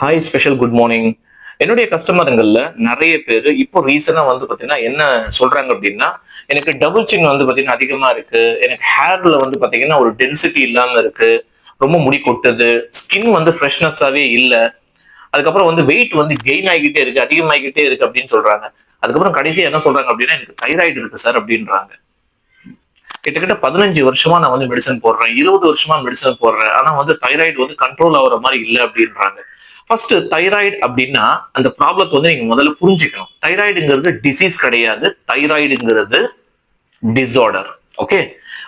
Hi special good morning. என்னுடைய கஸ்டமருங்கள்ல நிறைய பேர் இப்போ ரீசனா வந்து பாத்தீங்கன்னா என்ன சொல்றாங்க அப்படின்னா, எனக்கு டபுள் சின் வந்து பாத்தீங்கன்னா அதிகமா இருக்கு, எனக்கு ஹேர்ல வந்து பாத்தீங்கன்னா ஒரு டென்சிட்டி இல்லாம இருக்கு, ரொம்ப முடி கொட்டுது, ஸ்கின் வந்து ஃப்ரெஷ்னஸாவே இல்ல, அதுக்கப்புறம் வந்து வெயிட் வந்து கெயின் ஆகிக்கிட்டே இருக்கு, அதிகமாகிக்கிட்டே இருக்கு அப்படின்னு சொல்றாங்க. அதுக்கப்புறம் கடைசியா என்ன சொல்றாங்க அப்படின்னா, எனக்கு தைராய்டு இருக்கு சார் அப்படின்றாங்க. கிட்டத்தட்ட 15 வருஷமா நான் வந்து மெடிசன் போடுறேன், 20 வருஷமா மெடிசன் போடுறேன், ஆனா வந்து தைராய்டு வந்து கண்ட்ரோல் ஆகுற மாதிரி இல்ல அப்படின்றாங்க. ஃபர்ஸ்ட் தைராய்டு அப்படின்னா அந்த ப்ராப்ளத்தை வந்து நீங்க முதல்ல புரிஞ்சுக்கணும். தைராய்டுங்கிறது டிசீஸ் கிடையாது, தைராய்டுங்கிறது டிசார்டர். ஓகே,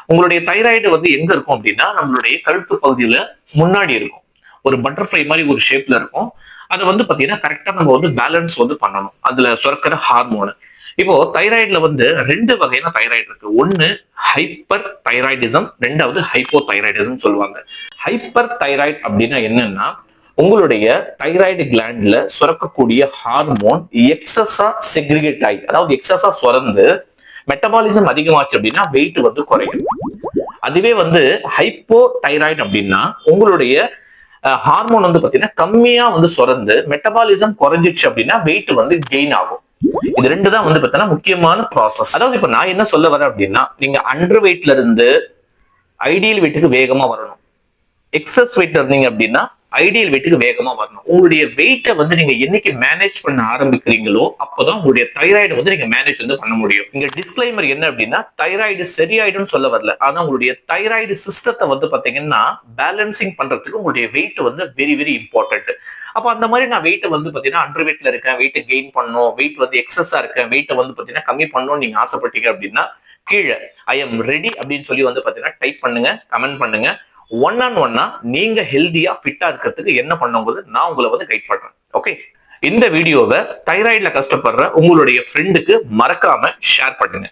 உங்களுடைய தைராய்டு வந்து எங்க இருக்கும் அப்படின்னா நம்மளுடைய கழுத்து பகுதியில முன்னாடி இருக்கும். ஒரு பட்டர்ஃப்ளை மாதிரி ஒரு ஷேப்ல இருக்கும். அதை வந்து பாத்தீங்கன்னா கரெக்டா நம்ம வந்து பேலன்ஸ் வந்து பண்ணணும் அதுல சுரக்கிற ஹார்மோன். இப்போ தைராய்டுல வந்து ரெண்டு வகையான தைராய்டு இருக்கு. ஒன்னு ஹைப்பர் தைராய்டிசம், ரெண்டாவது ஹைப்போ தைராய்டிசம் சொல்லுவாங்க. ஹைப்பர் தைராய்டு அப்படின்னா என்னன்னா, உங்களுடைய தைராய்டு கிளாண்ட்ல சுரக்கக்கூடிய ஹார்மோன் எக்ஸஸா செக்ரிகேட் ஆகி, அதாவது எக்ஸஸா சுரந்து மெட்டபாலிசம் அதிகமாச்சு அப்படின்னா வெயிட் வந்து குறையும். அதுவே வந்து ஹைப்போ தைராய்டு அப்படின்னா உங்களுடைய ஹார்மோன் வந்து பாத்தீங்கன்னா கம்மியா வந்து சுரந்து மெட்டபாலிசம் குறைஞ்சிச்சு அப்படின்னா வெயிட் வந்து கெயின் ஆகும். இது ரெண்டு தான் வந்து பாத்தீங்கன்னா முக்கியமான ப்ராசஸ். அதாவது இப்ப நான் என்ன சொல்ல வரேன் அப்படின்னா, நீங்க அண்டர் வெயிட்ல இருந்து ஐடியல் வெயிட்டுக்கு வேகமா வரணும். எக்ஸஸ் வெயிட் இருந்தீங்க அப்படின்னா ஐடியல் வெயிட்டுக்கு வேகமா வரணும். உங்களுடைய வெயிட்டை வந்து நீங்க என்னைக்கு மேனேஜ் பண்ண ஆரம்பிக்கிறீங்களோ அப்பதான் உங்களுடைய தைராய்டு வந்து நீங்க மேனேஜ் வந்து பண்ண முடியும். இங்க டிஸ்கிளைமர் என்ன அப்படின்னா, தைராய்டு சரியாயிடும் சொல்ல வரல, ஆனா உங்களுடைய தைராய்டு சிஸ்டத்தை வந்து பாத்தீங்கன்னா பேலன்சிங் பண்றதுக்கு உங்களுடைய வெயிட் வந்து வெரி வெரி இம்பார்ட்டன்ட். அப்ப அந்த மாதிரி நான் வெயிட் வந்து பாத்தீங்கன்னா அண்டர் வெயிட்ல இருக்கேன், வெயிட் கெயின் பண்ணும், வெயிட் வந்து எக்ஸஸா இருக்கேன், வெயிட் வந்து பாத்தீங்கன்னா கம்மி பண்ணணும்னு நீங்க ஆசைப்பட்டீங்க அப்படின்னா கீழே ஐ எம் ரெடி அப்படின்னு சொல்லி வந்து பாத்தீங்கன்னா டைப் பண்ணுங்க, கமெண்ட் பண்ணுங்க. ஒன் ஆன் ஒன்னா நீங்க ஹெல்தியா ஃபிட்டா இருக்கிறதுக்கு என்ன பண்ணும்போது நான் உங்களை வந்து கைட் பண்றேன். ஓகே, இந்த வீடியோவை தைராய்டுல கஷ்டப்படுற உங்களுடைய ஃப்ரெண்டுக்கு மறக்காம ஷேர் பண்ணுங்க.